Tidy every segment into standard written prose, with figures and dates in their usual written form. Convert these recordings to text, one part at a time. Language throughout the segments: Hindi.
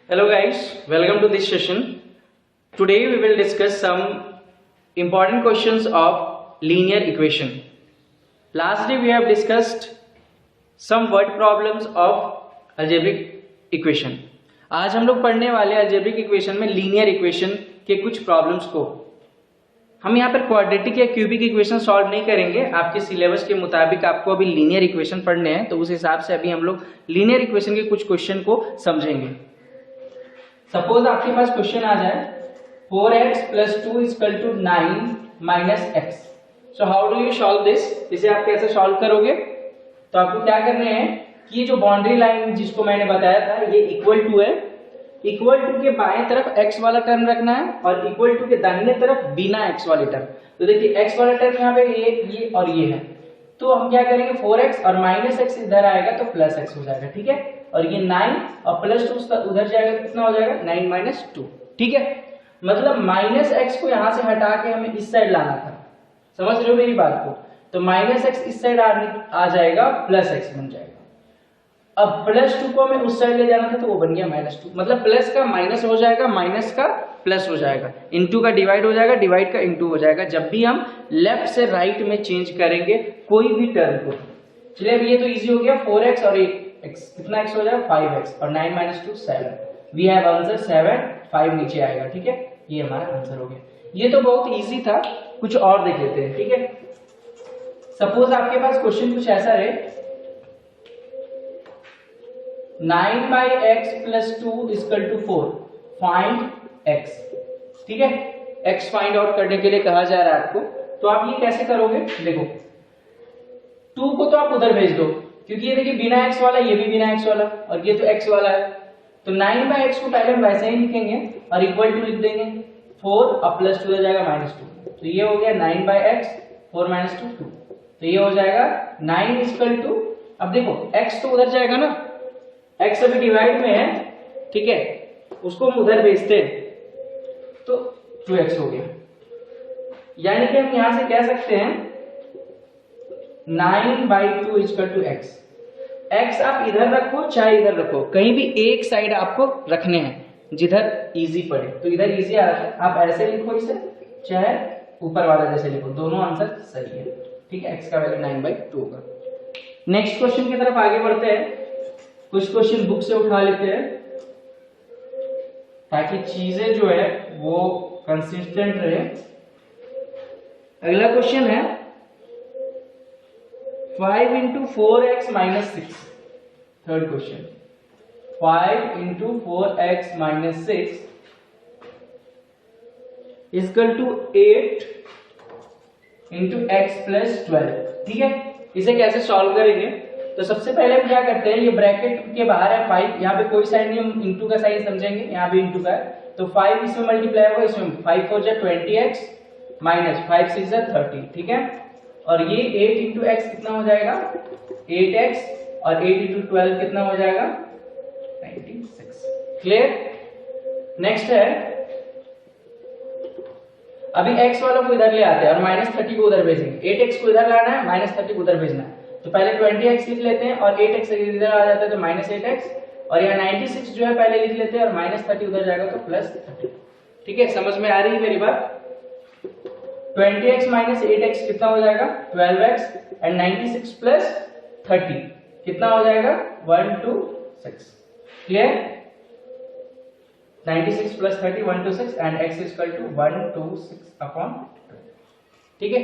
Hello guys, welcome to this session. Today we will discuss some important questions of linear equation. Lastly we have discussed some word problems of algebraic equation. आज हम लोग पढ़ने वाले algebraic equation में linear equation के कुछ problems को हम यहाँ पर क्वाड्रेटिक या क्यूबिक इक्वेशन सॉल्व नहीं करेंगे. आपके सिलेबस के मुताबिक आपको अभी लीनियर इक्वेशन पढ़ने हैं, तो उस हिसाब से अभी हम लोग लीनियर इक्वेशन के कुछ क्वेश्चन को समझेंगे. सपोज आपके पास क्वेश्चन आ जाए 4x + 2 = 9 - x. So how do you solve this? इसे आप कैसे सॉल्व करोगे? तो आपको क्या करने हैं कि ये जो बाउंड्री लाइन जिसको मैंने बताया था ये इक्वल टू है, इक्वल टू के बाएं तरफ x वाला टर्म रखना है और इक्वल टू के दाहिने तरफ बिना x वाले टर्म. तो देखिए x वाला टर्म यहाँ पे ये और ये है, तो हम क्या करेंगे 4x और -x इधर आएगा तो +x हो जाएगा. ठीक है, और ये 9 और +2 उधर जाएगा, कितना हो जाएगा 9 - 2. ठीक है, मतलब -x को यहाँ से हटा के हमें इस साइड लाना था. समझ रहे हो मेरी बात को? तो -x इस साइड आ जाएगा, +x बन जाएगा. अब +2 को हमें उस साइड ले जाना था तो वो बन गया -2. मतलब प्लस का माइनस हो जाएगा, माइनस का प्लस हो जाएगा, इनटू का डिवाइड हो जाएगा, डिवाइड का इनटू हो जाएगा जब भी हम लेफ्ट से राइट में चेंज करेंगे कोई भी टर्म को. चलिए अब ये तो इजी हो गया. 4x और x कितना x हो जाएगा 5x और 9 - 2 7. We have answer 7. 5 नीचे आएगा. ठीक है, ये हमारा आंसर हो गया. ये तो बहुत इजी था. कुछ और देख लेते हैं. ठीक है, सपोज आपके पास क्वेश्चन कुछ ऐसा है 9/x + 2 = 4. Find x. ठीक है, x फाइंड आउट करने के लिए कहा जा रहा है आपको. तो आप ये कैसे करोगे? देखो 2 को तो आप उधर भेज दो, क्योंकि ये देखिए बिना x वाला, ये भी बिना x वाला और ये तो x वाला है. तो 9/x को पहले हम वैसे ही लिखेंगे और इक्वल टू लिख देंगे 4 और +2 हो जाएगा -2. तो ये हो गया 9/x 4 - 2 2. तो ये हो जाएगा 9 = अब देखो x तो उधर जाएगा ना, x अभी डिवाइड में है. ठीक है, उसको हम उधर भेजते हैं तो 2x हो गया. यानी कि हम यहां से कह सकते हैं 9/2 = x. x आप इधर रखो चाहे इधर रखो, कहीं भी एक साइड आपको रखने हैं जिधर इजी पड़े. तो इधर इजी आ रहा है, आप ऐसे लिखो इसे चाहे ऊपर वाला जैसे लिखो, दोनों आंसर सही है. ठीक है, x का वैल्यू 9/2 होगा. नेक्स्ट क्वेश्चन की तरफ आगे बढ़ते हैं. कुछ क्वेश्चन बुक से उठा लेते हैं ताकि चीजें जो है वो कंसिस्टेंट रहे. अगला क्वेश्चन है 5 × 4x - 6. Third question 5 × 4x - 6 = 8 × x + 12. ठीक है, इसे कैसे सॉल्व करेंगे? तो सबसे पहले हम क्या करते हैं, ये ब्रैकेट के बाहर है 5, यहाँ पे कोई साइन नहीं, हम इंटू का साइन समझेंगे. यहाँ भी इंटू का है तो 5 इसमें मल्टीप्लाई होगा, इसमें 5 4 जा 20x -5 6 जा 30. ठीक है, और ये 8 × x कितना हो जाएगा 8x और 8 × 12 कितना हो जाएगा 96. क्लियर? नेक्स्ट है अभी x वालों को इधर ले आते हैं और -30 को उधर भेजेंगे. 8x को इधर लाना है, -30 को उधर भेजना है. तो पहले 20x लिख लेते हैं और 8x इधर आ जाता है तो -8x, और यहाँ 96 जो है पहले लिख लेते हैं और -30 उधर जाएगा तो +30. ठीक है, समझ में आ रही है मेरी बात? 20x - 8x कितना हो जाएगा 12x एंड 96 + 30 कितना हो जाएगा 126. क्लियर? 96 + 30 126 and x = 126/2. ठीक है,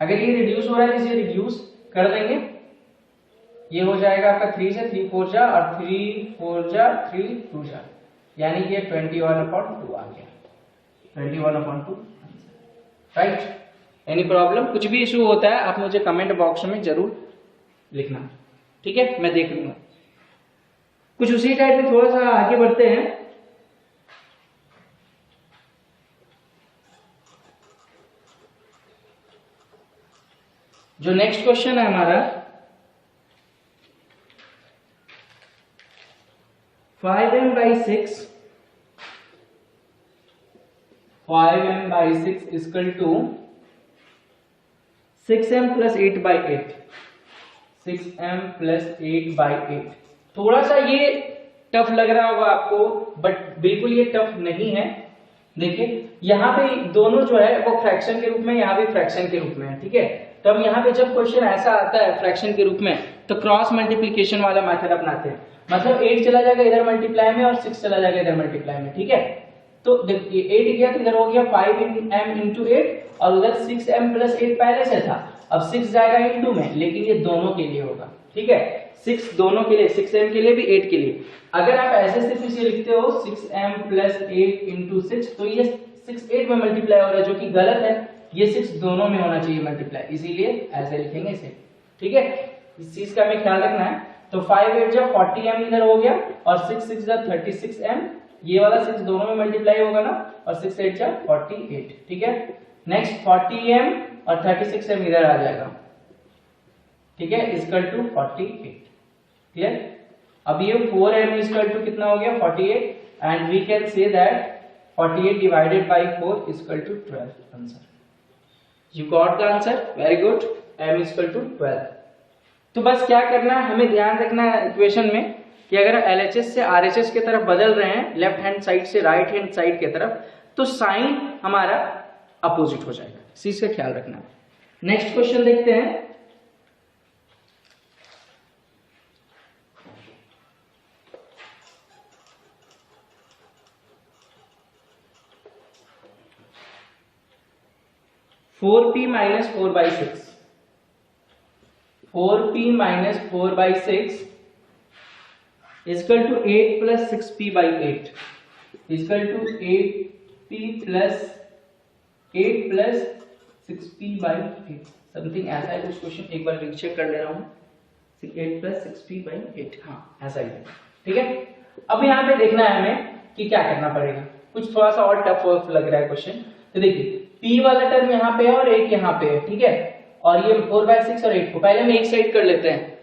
अगर ये रिड्यूस हो रहा है तो इसे रिड्यूस कर देंगे. ये हो जाएगा आपका 3 से 3 4 जा और 3 4 जा 3 2 जा, यानी कि 21/2 आ गया. 21/2. राइट? Any problem? कुछ भी इशू होता है आप मुझे कमेंट बॉक्स में जरूर लिखना. ठीक है, मैं देख लूंगा. कुछ उसी टाइप में थोड़ा सा आगे बढ़ते हैं. जो नेक्स्ट क्वेश्चन है हमारा 5m/6 = 6m + 8/8. 6m plus 8/8। थोड़ा सा ये टफ लग रहा होगा आपको, बट बिल्कुल ये टफ नहीं है। देखिए यहाँ पे दोनों जो है वो फ्रैक्शन के रूप में, यहाँ भी फ्रैक्शन के रूप में है, ठीक है। तो अब यहाँ पे जब क्वेश्चन ऐसा आता है फ्रैक्शन के रूप में, तो क्रॉस मल्टीप्लीकेशन वाला मेथड अपनाते हैं। मतलब 8 चला जाएगा इधर मल्टीप्लाई में और 6 चला जाएगा इधर मल्टीप्लाई में, ठीक है। तो देखिए 8 गया तो इधर हो गया 5m इंटू 8 और उधर 6m प्लस 8 पहले से था। अब 6 जाएगा इंटू में, लेकिन ये दोनों के लिए होगा, ठीक है। 6 दोनों के लिए, 6m के लिए भी 8 के लिए। अगर आप ऐसे सिर्फ इसे लिखते हो 6m प्लस 8 इंटू 6, तो ये 6 8 में मल्टीप्लाई हो रहा है, जो कि गलत है। ये 6 दोनों में होना चाहिए मल्टीप्लाई, इसीलिए ऐसे लिखेंगे इसे, ठीक है। इस चीज का हमें ख्याल रखना है। तो 5 8 जा 40m इधर हो गया और 6 6 जा 36m, ये वाला 6 दोनों में मल्टीप्लाई होगा ना, और 6 8 जा 48, ठीक है। नेक्स्ट 40m और 36m इधर आ जाएगा, ठीक है, इक्वल टू 48, क्लियर। अब ये 4m इक्वल टू कितना हो गया 48, and we can say that 48 divided by 4 equal to 12। Answer, you got the answer, very good. m equal to 12। तो बस क्या करना है, हमें ध्यान रखना है इक्वेशन में कि अगर LHS से RHS की तरफ बदल रहे हैं, लेफ्ट हैंड साइड से राइट हैंड साइड की तरफ, तो साइन हमारा अपोजिट हो जाएगा, इस चीज का ख्याल रखना है। नेक्स्ट क्वेश्चन देखते हैं। Four p minus 4/6, 4p minus 4/6 equal to 8 plus 6p/8 equal to 8p plus 8 plus 6p/8, something ऐसा है कुछ क्वेश्चन, एक बार रीचेक कर ले रहा हूँ। 8 प्लस 6p/8, हाँ ऐसा ही है, ठीक है। अब यहाँ पे देखना है हमें कि क्या करना पड़ेगा, कुछ थोड़ा सा और टफ लग रहा है क्वेश्चन। तो देखिए p वाला टर्म यहाँ पे है और 1 यहाँ पे है, ठीक है। और ये 4/6 और 8 को पहले हम एक साइड कर लेते हैं,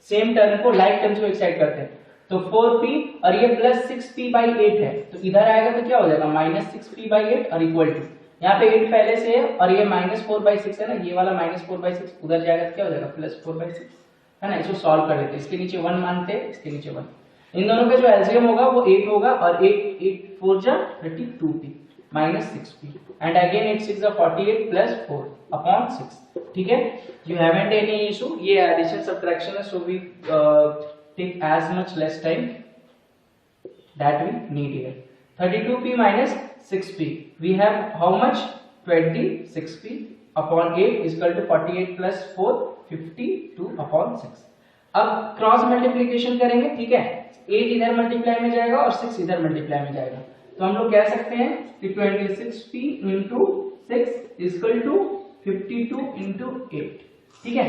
सेम टर्म को, लाइक टर्म्स को एक साइड करते हैं। तो 4p और ये प्लस 6p/8 है, तो इधर आएगा तो क्या हो जाएगा माइनस 6p/8 और इक्वल टू, यहाँ पे 8 पहले से है और ये माइनस 4/6 है ना, ये वाला माइनस 4/6 उधर जाएगा तो क्या हो जाएगा प्लस 4/6, है ना। इसको सॉल्व कर लेते हैं, इसके नीचे 1 मानते हैं, इसके नीचे 1। इन दोनों का जो एलसीएम होगा वो 8 होगा और 8 4 जा 32p minus 6p, and again 8 6 जा 48 प्लस 4 अपॉन 6, ठीक है। यू हैवंट एनी इशू, ये एडिशन सब्ट्रैक्शन है, so we take as much less time that we need here. 32p minus 6p, we have how much 26p upon 8 is equal to 48 plus 4 52 upon 6। अब क्रॉस मल्टीप्लिकेशन करेंगे, ठीक है। 8 इधर मल्टीप्लाई में जाएगा और 6 इधर मल्टीप्लाई में जाएगा, तो हम लोग कह सकते हैं कि 26p into 6 equal to 52 into 8, ठीक है।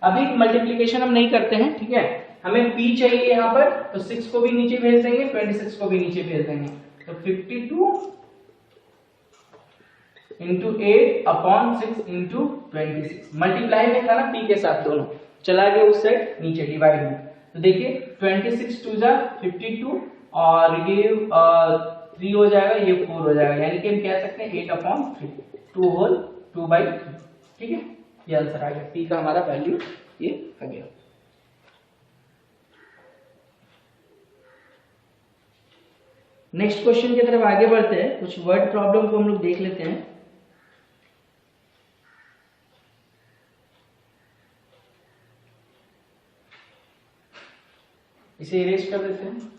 अभी मल्टीप्लिकेशन हम नहीं करते हैं, ठीक है। हमें p चाहिए यहाँ पर, तो 6 को भी नीचे भेज देंगे, 26 को भी नीचे भेज देंगे, तो 52 इंटू 8 अपॉन 6 इंटू 26। मल्टीप्लाई में था ना p के साथ, दोनों चला गया उस साइड, नीचे डिवाइड में। तो देखिए 26 2 जा 52 और ये 3 हो जाएगा, ये 4 हो जाएगा, यानी कि हम कह सकते हैं 8 अपॉन 3, 2 होल 2/3, ठीक है। ये आंसर आ गया, p का हमारा वैल्यू ये आ गया। नेक्स्ट क्वेश्चन की तरफ आगे बढ़ते हैं, कुछ वर्ड प्रॉब्लम को हम लोग देख लेते हैं। इसे इरेज कर देते हैं।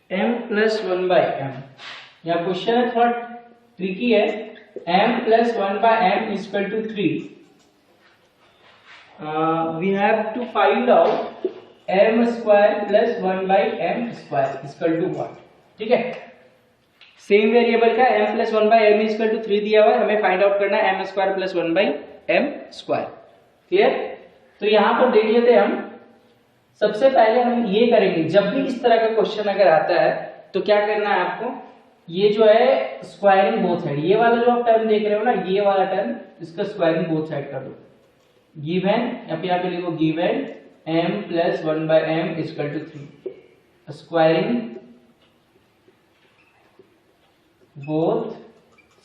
m प्लस 1/m, यहाँ क्वेश्चन है थोड़ा ट्रिकी है। m plus 1/m is equal to 3, we have to find out m square plus 1/m square is equal to 1, ठीक है। सेम वेरिएबल का m plus 1/m equal to 3 दिया हुआ है, हमें फाइंड आउट करना है m square plus 1/m square. Clear? तो यहाँ पर देख लेते हैं हम। सबसे पहले हम ये करेंगे, जब भी इस तरह का क्वेश्चन अगर आता है तो क्या करना है आपको, ये जो है स्क्वायरिंग बोथ साइड, ये वाला जो आप टर्म देख रहे हो ना, ये वाला टर्म, इसका स्क्वायरिंग बोथ साइड कर दो। गिवन यहाँ पे लिखो given m plus 1/m equal to 3, squaring both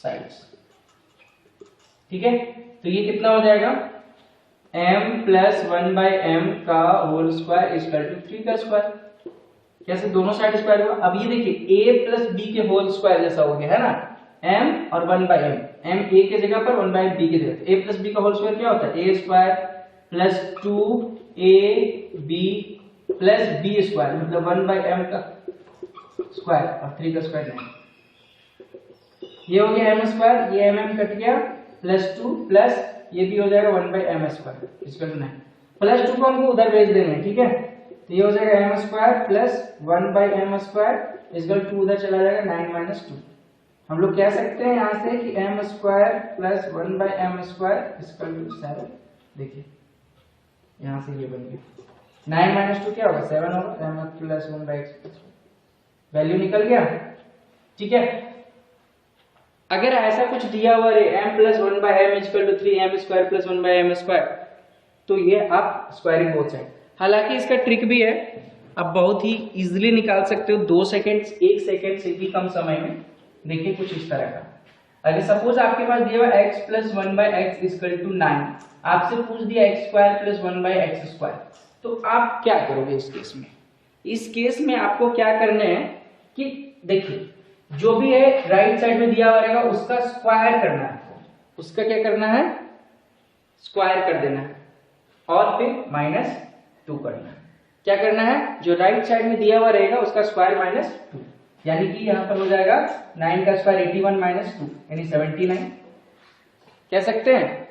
sides. ठीक है, तो ये कितना हो जाएगा, m प्लस 1/m का होल स्क्वायर इक्वल टू 3 का स्क्वायर। कैसे, दोनों साइड स्क्वायर हुआ। अब ये देखिए a प्लस b के होल स्क्वायर जैसा हो गया है ना, m और 1/m, m a के जगह पर 1/m b की जगह, a प्लस b का होल स्क्वायर क्या होता है, a square plus 2ab plus b square, मतलब 1/m का स्क्वायर और 3 का स्क्वायर नहीं। ये हो गया m स्क्वायर, ये mm कट गया, प्लस 2 प्लस ये भी हो जाएगा 1/m square equal to 9। Plus 2 को हमको उधर भेज देंगे, ठीक है, तो ये हो जाएगा m square plus 1/m square equal to उधर चला जाएगा 9 माइनस 2। हम लोग कह सकते हैं यहाँ से कि m square plus 1/m square equal to 7। देखिए यहाँ से ये बन गया 9 माइनस 2 क्या होगा, 7 होगा, m प्लस 1/x वैल्यू निकल गया। ठीक है, अगर ऐसा कुछ दिया हुआ है m plus 1/m equal to 3m square plus 1/m square, तो ये आप स्क्वायरिंग बोथ साइड। हालांकि इसका ट्रिक भी है, आप बहुत ही इजीली निकाल सकते हो 2 सेकंड 1 सेकंड से भी कम समय में। देखिए कुछ इस तरह का, अगर सपोज आपके पास दिया हुआ x plus 1/x equal to 9, आपसे पूछ दिया x square plus 1/x square, तो आप क्या करोगे इस केस में? इस केस में आपको क्या करना है कि देखिए जो भी है राइट साइड में दिया हुआ रहेगा उसका स्क्वायर करना है, उसका क्या करना है, स्क्वायर कर देना है और फिर -2 करना है। क्या करना है, जो राइट साइड में दिया हुआ रहेगा उसका स्क्वायर -2, यानी कि यहाँ पर हो जाएगा 9 का स्क्वायर 81 माइनस 2 यानी 79 कह सकते हैं।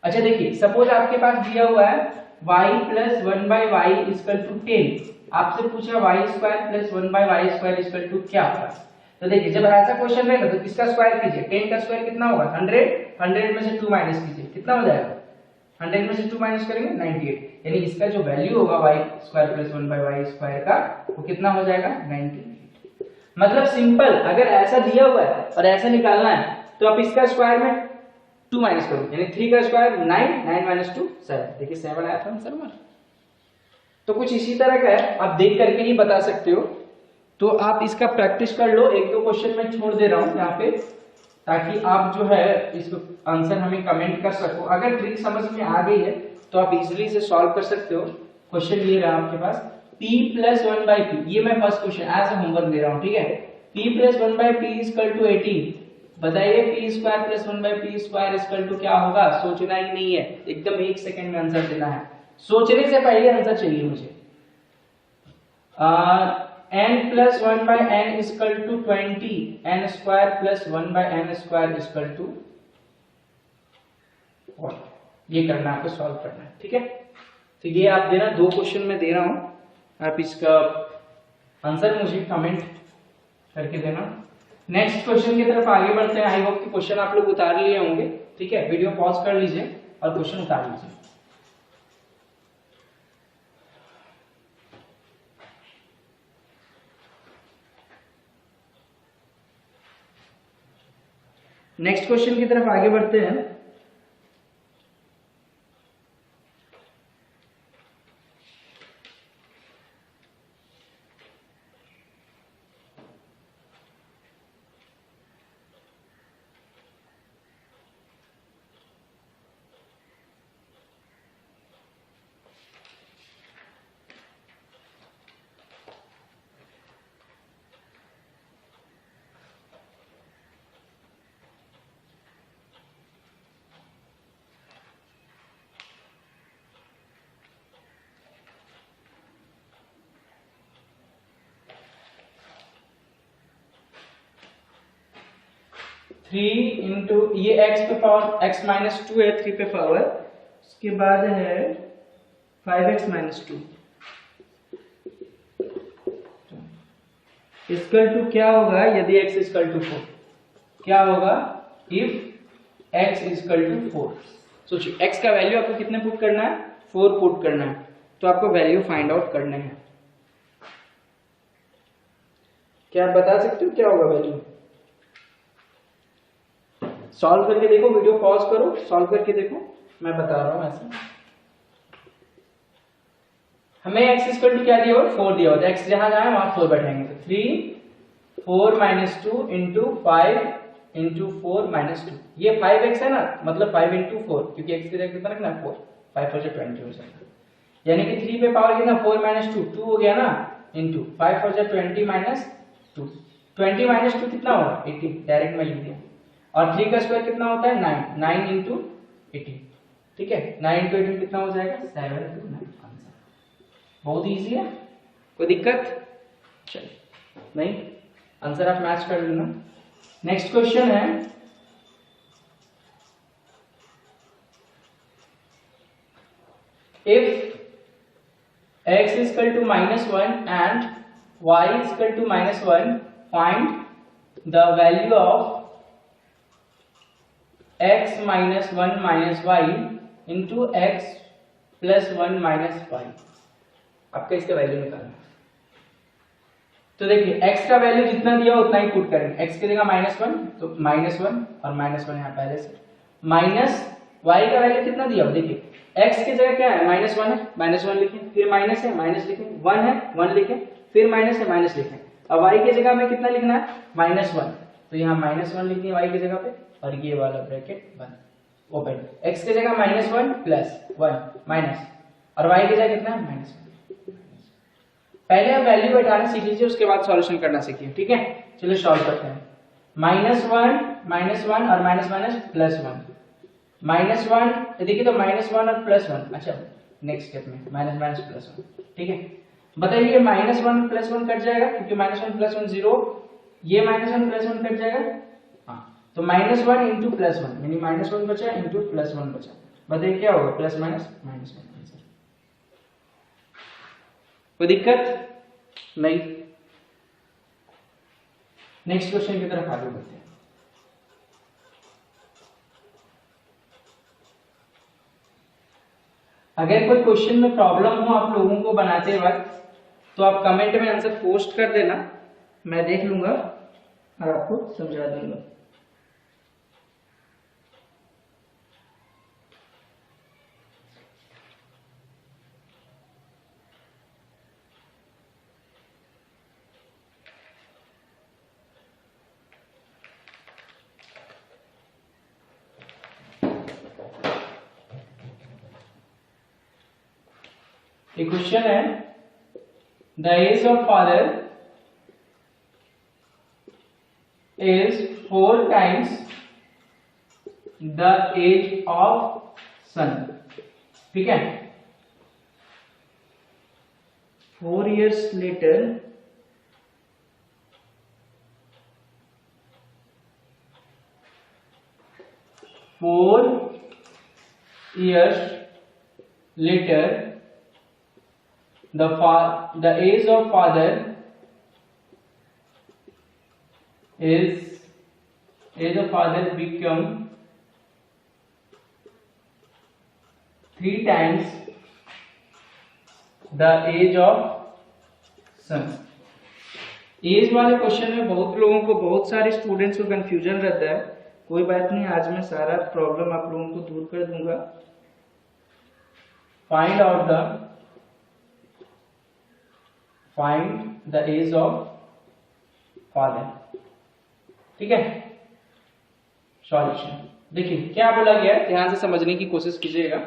अच्छा देखिए सपोज आपके पास दिया हुआ है y plus 1/y equal to 10, आपसे पूछा y square plus 1/y square equal to क्या होगा। तो देखिए जब ऐसा क्वेश्चन रहेगा तो किसका स्क्वायर कीजिए, 10 का स्क्वायर कितना होगा 100, 100 में से 2 माइनस कीजिए कितना हो जाएगा, 100 में से 2 माइनस करेंगे 98, यानी इसका जो वैल्यू होगा y square plus 1/y square का वो कितना हो जाएगा 98। मतलब सिंपल, अगर ऐसा दिया हुआ है और ऐसा निकालना है तो आप इसका स्क्वायर में 2 माइनस करो, यानी 3 का स्क्वायर 9, 9 माइनस 2 7, देखिए 7 आया था आंसर में। तो कुछ इसी तरह का है, आप देख करके ही बता सकते हो। तो आप इसका प्रैक्टिस कर लो, 1-2 क्वेश्चन मैं छोड़ दे रहा हूं यहाँ पे ताकि आप जो है इसको आंसर हमें कमेंट कर सको। अगर ट्रिक समझ में आ गई है तो आप इजीली से सॉल्व कर सकते हो। क्वेश्चन ये रहा आपके पास p प्लस 1/p, ये मैं first question as a homework दे रहा हूँ, ठीक है। p plus 1/p equal to 18, बताइए p square plus 1/p square equal to क्या होगा। सोचना ही नहीं है, एकदम 1 सेकंड में आंसर देना है, सोचने से पहले आंसर चाहिए मुझे। n plus 1/n equal to 20, n square plus 1/n square equal to what, ये करना है आपको, सॉल्व करना है, ठीक है। तो ये आप देना, 2 क्वेश्चन में दे रहा हूं, आप इसका आंसर मुझे कमेंट करके देना। नेक्स्ट क्वेश्चन की तरफ आगे बढ़ते हैं। आई होप कि क्वेश्चन आप लोग उतार लिए होंगे, ठीक है। वीडियो पॉज कर लीजिए और क्वेश्चन उतार लीजिए। नेक्स्ट क्वेश्चन की तरफ आगे बढ़ते हैं। थ्री इंटू ये x पे पावर x माइनस 2 है, 3 पे पावर, उसके बाद है 5x माइनस 2, इक्वल टू क्या होगा यदि x इक्वल टू 4, क्या होगा इफ x इक्वल टू 4। सोचिए x का वैल्यू आपको कितने पुट करना है, 4 पुट करना है, तो आपको वैल्यू फाइंड आउट करने हैं। क्या आप बता सकते हो क्या होगा वैल्यू? सॉल्व करके देखो, वीडियो पॉज करो, सॉल्व करके देखो, मैं बता रहा हूं ऐसे। हमें x इक्वल टू क्या दिया हुआ, 4 दिया हुआ, x जहां जाए वहां 4 बैठाएंगे, तो 3 4 माइनस 2 इंटू 5 इंटू 4 माइनस 2, ये 5x है ना, मतलब 5 इंटू 4, क्योंकि x की जगह कितना रखना है 4, 5 4 से 20 हो जाएगा, यानी कि 3 पे पावर कितना 4 माइनस 2 2 हो गया ना, इंटू 5 4 से 20 माइनस 2, 20 माइनस 2 कितना होगा 80, डायरेक्ट में लिख दिया। और 3 का स्क्वायर कितना होता है 9, 9 इंटू 18, ठीक है, 9 इंटू 18 कितना हो जाएगा 7 इंटू 9, आंसर। बहुत इजी है, कोई दिक्कत? चलिए नहीं, आंसर आप मैच कर लेना। नेक्स्ट क्वेश्चन है, if x is equal to -1 and y is equal to -1, find the value of x minus 1 minus y into x plus 1 minus y। आपका इसका वैल्यू निकालना है। तो देखिए x का वैल्यू जितना दिया उतना ही पुट करेंगे, x की जगह -1 तो -1 और -1 यहाँ पहले से, माइनस y का वैल्यू कितना दिया हो, देखिए x की जगह क्या है -1 है, -1 लिखें, फिर माइनस है माइनस लिखें, 1 है 1 लिखें, फिर माइनस है माइनस लिखें। अब y की जगह में कितना लिखना है -1, तो यहाँ -1 लिखनी है y की जगह पे, और ये वाला ब्रैकेट बंद ओपन, x की जगह -1 प्लस 1 माइनस, और y की जगह कितना है -1। पहले आप वैल्यू बैठाना सीख लीजिए, उसके बाद सॉल्यूशन करना सीखिए, ठीक है। चलिए सॉल्व करते हैं। -1 और माइनस माइनस प्लस 1, -1 देखिए तो -1 और +1, अच्छा नेक्स्ट स्टेप में माइनस माइनस प्लस 1, ठीक है। बताइए -1 प्लस 1 कट जाएगा, क्योंकि -1 प्लस 1 0, ये -1 प्लस 1 कट जाएगा, हाँ, तो -1 इंटू +1 यानी -1 बचा इंटू +1 बचा, बताइए क्या होगा प्लस माइनस माइनस 1। कोई दिक्कत नहीं? नेक्स्ट क्वेश्चन की तरफ आगे बढ़ते हैं। अगर कोई क्वेश्चन में प्रॉब्लम हो आप लोगों को बनाते वक्त, तो आप कमेंट में आंसर पोस्ट कर देना, मैं देख लूंगा और आपको समझा दूंगा। एक क्वेश्चन है, the age of father is 4 times the age of son, ठीक है। 4 years later the age of father become 3 times the age of son। Age वाले क्वेश्चन में बहुत लोगों को, बहुत सारे स्टूडेंट्स को कंफ्यूजन रहता है। कोई बात नहीं, आज मैं सारा प्रॉब्लम आप लोगों को दूर कर दूंगा। Find the age of father, ठीक है। सॉल्यूशन देखिए क्या बोला गया है, ध्यान से समझने की कोशिश कीजिएगा।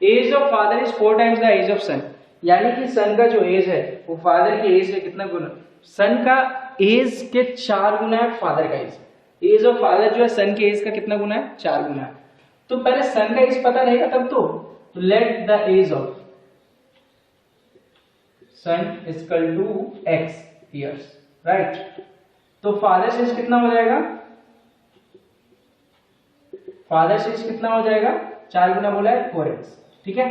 Age of father is 4 times the age of son, यानी कि सन का जो एज है वो फादर की एज से कितना गुना, सन का एज के 4 गुना है फादर का एज। एज ऑफ फादर जो है सन के एज का कितना गुना है, 4 गुना है। तो पहले सन का एज पता रहेगा तब तो let the age of son is equal to x years, right. तो फादर एज कितना हो जाएगा, फादर एज कितना हो जाएगा, 4 गुना बोला है 4x, ठीक है।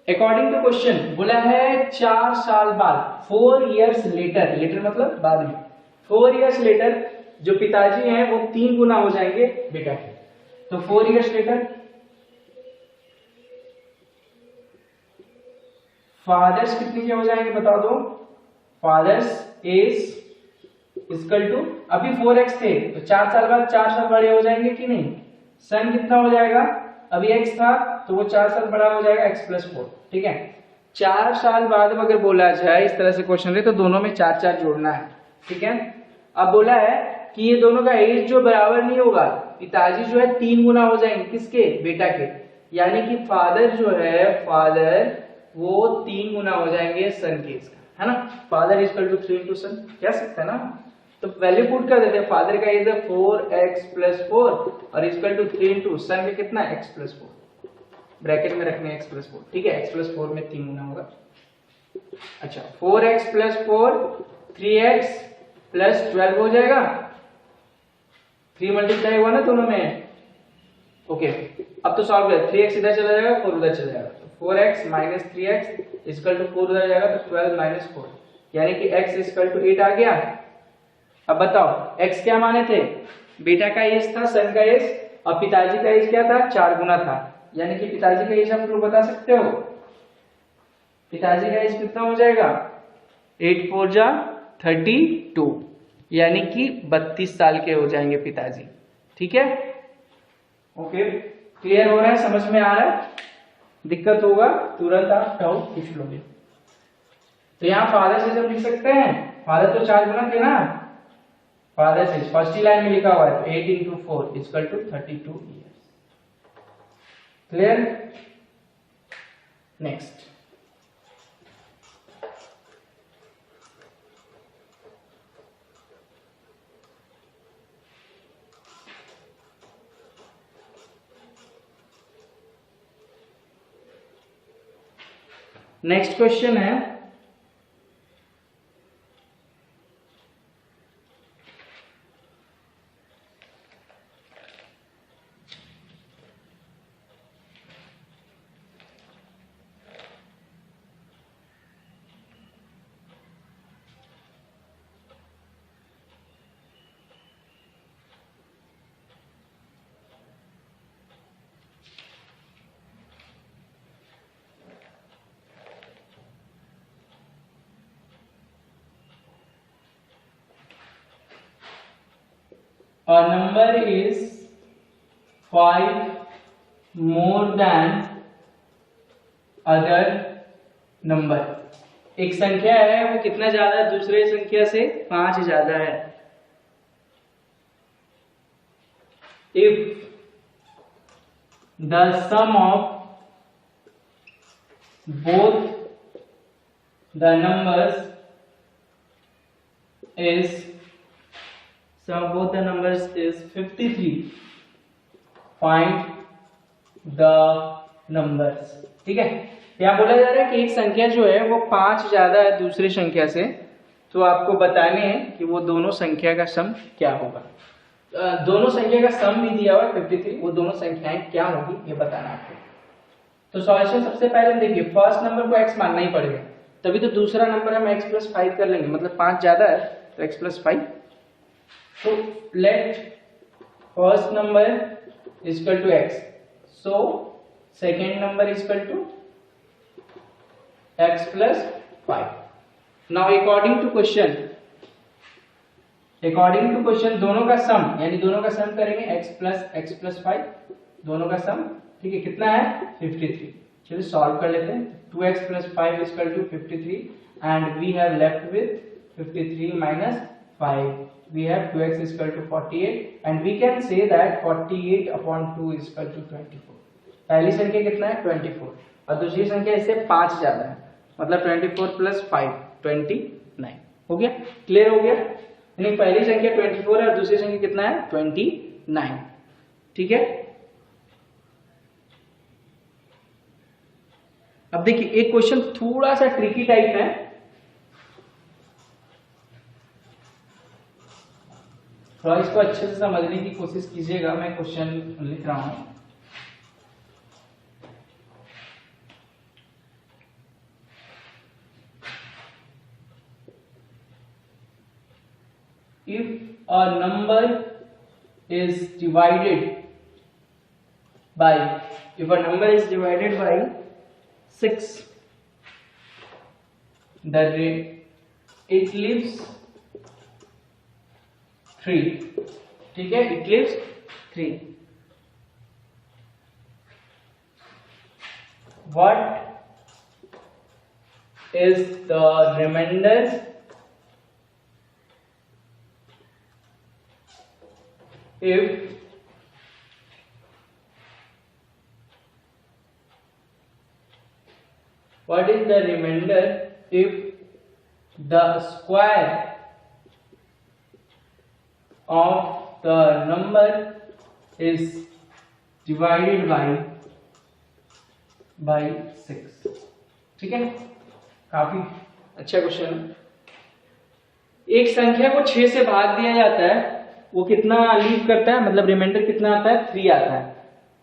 अकॉर्डिंग टू क्वेश्चन बोला है 4 साल बाद, 4 years लेटर, लेटर मतलब बाद में, 4 years लेटर जो पिताजी हैं वो 3 गुना हो जाएंगे बेटा के। तो 4 years लेटर फादर्स कितने के हो जाएंगे बता दो। फादर्स इज इक्वल टू, अभी 4x थे तो 4 साल बाद 4 साल बड़े हो जाएंगे कि नहीं। सन कितना हो जाएगा, अभी x था तो वो 4 साल बड़ा हो जाएगा x + 4। ठीक है, 4 साल बाद अगर बोला जाए इस तरह से क्वेश्चन है तो दोनों में 4 4 जोड़ना है। ठीक है, अब बोला है कि ये दोनों का एज जो बराबर नहीं होगा, पिताजी जो है 3 गुना हो जाएंगे किसके, बेटा के, यानी कि फादर जो है, फादर वो 3 गुना हो जाएंगे सन के, इसका है ना। Father is equal to 3 into son कह सकते हैं ना, तो वैल्यू पुट कर देते हैं। फादर का एज है 4x + 4 और इक्वल टू 3 into सन का कितना x + 4, ब्रैकेट में रखने x + 4। ठीक है, x + 4 में 3 गुना होगा। अच्छा, 4x + 4 3x + 12 हो जाएगा, 3 मल्टीप्लाई हुआ ना दोनों में। ओके, अब तो सॉल्व कर, 3x इधर चला जाएगा, 4 उधर चला जाएगा, तो 4x - 3x इक्वल टू 4 उधर जाएगा तो 12 - 4, यानी कि x इक्वल टू 8 आ गया। अब बताओ x क्या माने थे, बेटा का एज था, सन का एज, और पिताजी का एज क्या था, 4 गुना था, यानी कि पिताजी का एज आप लोग बता सकते हो। पिताजी का एज कितना हो जाएगा, 8 × 4 = 32, यानी कि 32 साल के हो जाएंगे पिताजी। ठीक है, ओके, क्लियर हो रहा है, समझ में आ रहा है। दिक्कत होगा तुरंत आप डाउट पूछ लोगे। तो यहाँ फादर से जब लिख सकते हैं, फादर तो 4 गुना थे ना, फादर से फर्स्ट ही लाइन में लिखा हुआ है, तो 8 × 4 = 32 years। Clear, next. Next question है, a number is 5 more than other number। एक संख्या है वो कितना ज्यादा है दूसरे संख्या से, 5 ज्यादा है। if the sum of both the numbers is 53, find the numbers। ठीक है, यहाँ बोला जा रहा है कि एक संख्या जो है वो 5 ज्यादा है दूसरी संख्या से, तो आपको बताने हैं कि वो दोनों संख्या का सम क्या होगा। दोनों संख्या का सम भी दिया हुआ है 53, वो दोनों संख्याएं क्या होगी ये बताना आपको। तो सॉल्यूशन सबसे पहले हम देखिए, फर्स्ट नंबर को x मानना ही पड़ेगा, तभी तो दूसरा नंबर हम x + 5 कर लेंगे, मतलब 5 ज्यादा है तो x + 5। तो let first number equal to x, so second number equal to x + 5। Now according to question दोनों का सम, यानी दोनों का सम करेंगे x + 5, दोनों का सम। ठीक है, कितना है 53। चलिए सॉल्व कर लेते हैं। 2x + 5 = 53 and we have left with 53 - 5, we have 2x = 48 and we can say that 48/2 = 24। पहली संख्या कितना है 24 और दूसरी संख्या इससे 5 ज्यादा है, मतलब 24 + 5 29। हो गया, क्लियर हो गया, यानी पहली संख्या 24 है और दूसरी संख्या कितना है 29। ठीक है, अब देखिए एक क्वेश्चन थोड़ा सा ट्रिकी टाइप है, थोड़ा इसको अच्छे से समझने की कोशिश कीजिएगा। मैं क्वेश्चन लिख रहा हूं। if a number is divided by 6, it leaves 3. ठीक है, it leaves 3. What is the remainder if the square of the number is divided by 6? ठीक है, काफी अच्छा क्वेश्चन है। एक संख्या को 6 से भाग दिया जाता है, वो कितना लीव करता है, मतलब रिमाइंडर कितना आता है, 3 आता है।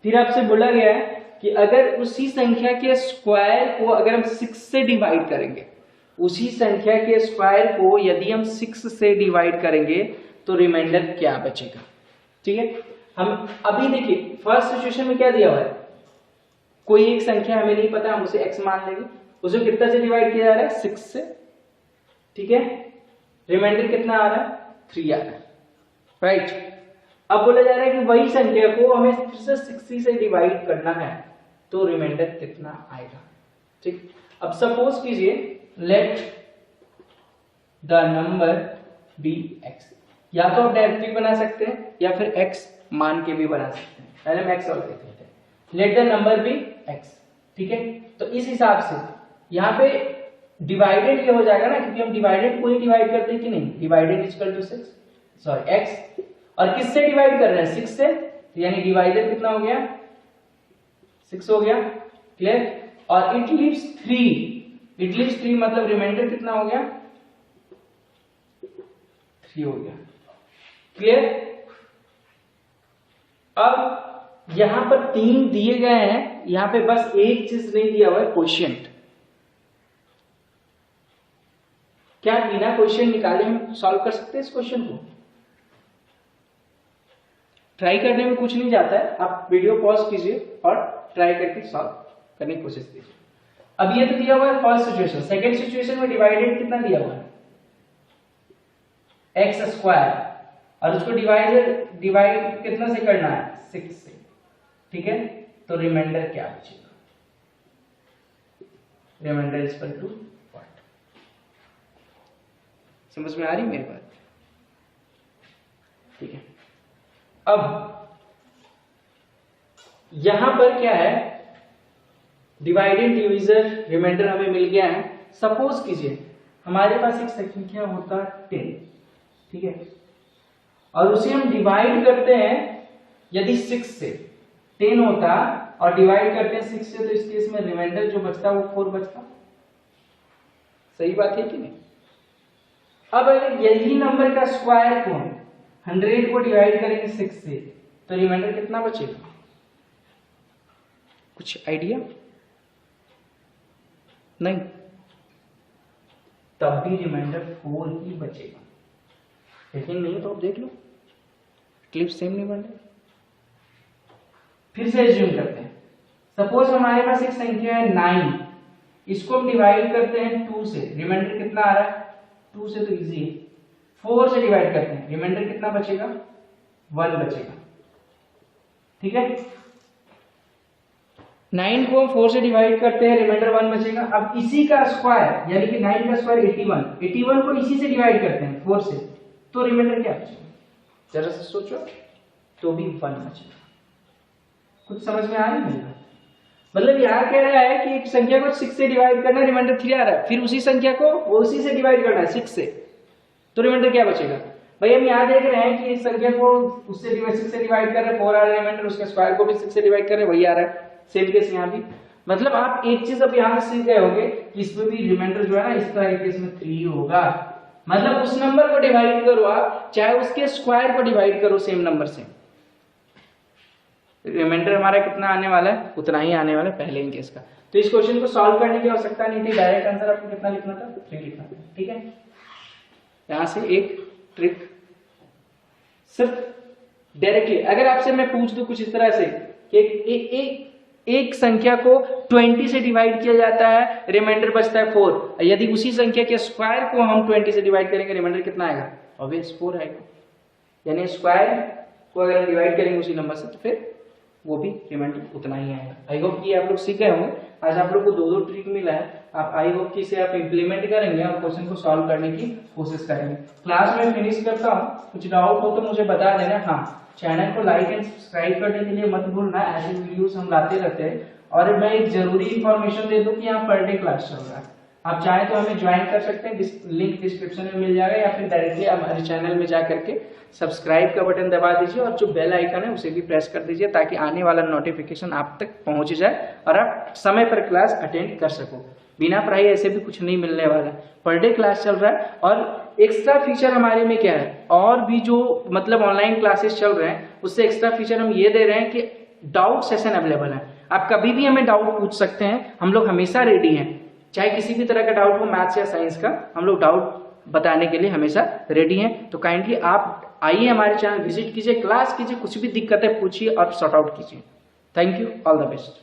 फिर आपसे बोला गया है कि अगर उसी संख्या के स्क्वायर को अगर हम 6 से डिवाइड करेंगे, उसी संख्या के स्क्वायर को यदि हम 6 से डिवाइड करेंगे तो रिमाइंडर क्या बचेगा। ठीक है, हम अभी देखिए फर्स्ट सिचुएशन में क्या दिया हुआ है, कोई एक संख्या हमें नहीं पता, हम उसे x मान लेंगे, उसे कितना से डिवाइड किया जा रहा है, 6 से। ठीक है, रिमाइंडर कितना आ रहा है, 3 आ रहा है, राइट। अब बोला जा रहा है कि वही संख्या को हमें फिर से 60 से डिवाइड करना है तो रिमाइंडर कितना आएगा। ठीक, अब सपोज कीजिए let the number be x, या तो आप डायरेक्टली बना सकते हैं या फिर x मान के भी बना सकते हैं। पहले हम x और देख लेते हैं, let the number be x। ठीक है, तो इस हिसाब से यहाँ पे डिवाइडेड ये हो जाएगा ना, क्योंकि हम डिवाइडेड को ही डिवाइड करते हैं कि नहीं, divided equal to 6, sorry x, और किससे डिवाइड कर रहे हैं, 6 से, तो यानी डिवाइडेड कितना हो गया, 6 हो गया, क्लियर। और इट लीव्स 3 मतलब रिमाइंडर कितना हो गया, 3 हो गया, क्लियर। अब यहां पर 3 दिए गए हैं, यहां पे बस एक चीज नहीं दिया हुआ है, क्वोशिएंट। क्या बिना क्वोशिएंट निकाले हम सॉल्व कर सकते हैं इस क्वेश्चन को? ट्राई करने में कुछ नहीं जाता है, आप वीडियो पॉज कीजिए और ट्राई करके सॉल्व करने की कोशिश कीजिए। अब ये तो दिया हुआ है फर्स्ट सिचुएशन, सेकंड सिचुएशन में डिवाइडेड कितना दिया हुआ है, x स्क्वायर, और उसको डिवाइड कितना से करना है, 6 से। ठीक है, तो रिमाइंडर क्या बचेगा, reminder is equal to what. समझ में आ रही मेरी बात? ठीक है, अब यहां पर क्या है, डिवाइडेड डिविजर रिमाइंडर हमें मिल गया है। सपोज कीजिए हमारे पास एक संख्या होता 10, ठीक है, और उसे हम डिवाइड करते हैं यदि 6 से, 10 होता और डिवाइड करते हैं 6 से, तो इस केस में रिमाइंडर जो बचता वो 4 बचता। सही बात है कि नहीं? अब अगर यही नंबर का स्क्वायर को 100 को डिवाइड करेंगे 6 से, तो रिमाइंडर कितना बचेगा, कुछ आइडिया? नहीं, तब भी रिमाइंडर 4 ही बचेगा। लेकिन नहीं तो आप देख लो, क्लिप सेम नहीं बन रही। फिर से एज्यूम करते हैं, सपोज हमारे पास एक संख्या है 9, इसको हम डिवाइड करते हैं 2 से, रिमाइंडर कितना आ रहा है, 2 से तो इजी है। 4 से डिवाइड करते हैं, रिमाइंडर कितना बचेगा, 1 बचेगा। ठीक है, 9 को 4 से डिवाइड करते हैं, रिमाइंडर 1 बचेगा। अब इसी का स्क्वायर यानी कि 9 का स्क्वायर 81 को इसी से डिवाइड करते हैं 4 से, तो रिमाइंडर क्या बचेगा, जरा से सोचो, तो भी 1 बचेगा। कुछ समझ में आ रही है? मतलब यहाँ कह रहा है कि एक संख्या को 6 से डिवाइड करना, रिमाइंडर 3 आ रहा है, फिर उसी संख्या को वो उसी से डिवाइड करना है 6 से, तो रिमाइंडर क्या बचेगा। भाई हम यहाँ देख रहे हैं कि इस संख्या को उससे 6 से डिवाइड कर रहे हैं, 4 आ रहा है रिमाइंडर, उसके स्क्वायर को भी 6 से डिवाइड कर रहे हैं, वही आ रहा है। सेम केस यहाँ भी, मतलब आप एक चीज अब यहाँ से सीख गए होंगे कि इसमें भी रिमाइंडर जो है ना, इस तरह के केस में 3 होगा। मतलब उस नंबर को डिवाइड करो आप, चाहे उसके स्क्वायर को डिवाइड करो सेम नंबर से, रिमाइंडर हमारा कितना आने वाला है, उतना ही आने वाला है पहले इन केस का। तो इस क्वेश्चन को सॉल्व करने की आवश्यकता नहीं थी, डायरेक्ट आंसर आपको कितना लिखना था, 3 लिखना था। ठीक है, यहां से एक ट्रिक सिर्फ डायरेक्टली अगर आपसे मैं पूछ दूं कुछ इस तरह से कि एक संख्या को 20 से डिवाइड किया जाता है, रिमाइंडर बचता है 4, यदि उसी संख्या के स्क्वायर को हम 20 से डिवाइड करेंगे, रिमाइंडर कितना आएगा? ऑब्वियस 4 आएगा। यानी स्क्वायर को अगर हम डिवाइड करेंगे उसी नंबर से तो फिर वो भी रिमाइंडर उतना ही आएगा। आई होप कि आप लोग सीख गए होंगे। आज आप लोग को 2 ट्रिक मिला है, आप आई होप कि इसे आप इम्प्लीमेंट करेंगे और क्वेश्चन को सॉल्व करने की कोशिश करेंगे। क्लास में फिनिश करता हूँ, कुछ डाउट हो तो मुझे बता देना। हाँ, चैनल को लाइक एंड सब्सक्राइब करने के लिए मत भूलना, ऐसे वीडियोस हम लाते रहते हैं। और मैं एक जरूरी इंफॉर्मेशन दे दूं कि यहाँ पर डे क्लास चल रहा है, आप चाहे तो हमें ज्वाइन कर सकते हैं, लिंक डिस्क्रिप्शन में मिल जाएगा, या फिर डायरेक्टली हमारे चैनल में जा करके सब्सक्राइब का बटन दबा दीजिए और जो बेल आइकन है उसे भी प्रेस कर दीजिए ताकि आने वाला नोटिफिकेशन आप तक पहुंच जाए और आप समय पर क्लास अटेंड कर सको। बिना पढ़ाई ऐसे भी कुछ नहीं मिलने वाला, पर डे क्लास चल रहा है। और एक्स्ट्रा फीचर हमारे में क्या है, और भी जो मतलब ऑनलाइन क्लासेस चल रहे हैं उससे एक्स्ट्रा फीचर हम ये दे रहे हैं कि डाउट सेशन अवेलेबल है, आप कभी भी हमें डाउट पूछ सकते हैं, हम लोग हमेशा रेडी हैं। चाहे किसी भी तरह का डाउट हो, मैथ्स या साइंस का, हम लोग डाउट बताने के लिए हमेशा रेडी हैं। तो काइंडली आप आइए, हमारे चैनल विजिट कीजिए, क्लास कीजिए, कुछ भी दिक्कत है पूछिए और सॉर्ट आउट कीजिए। Thank you, all the best.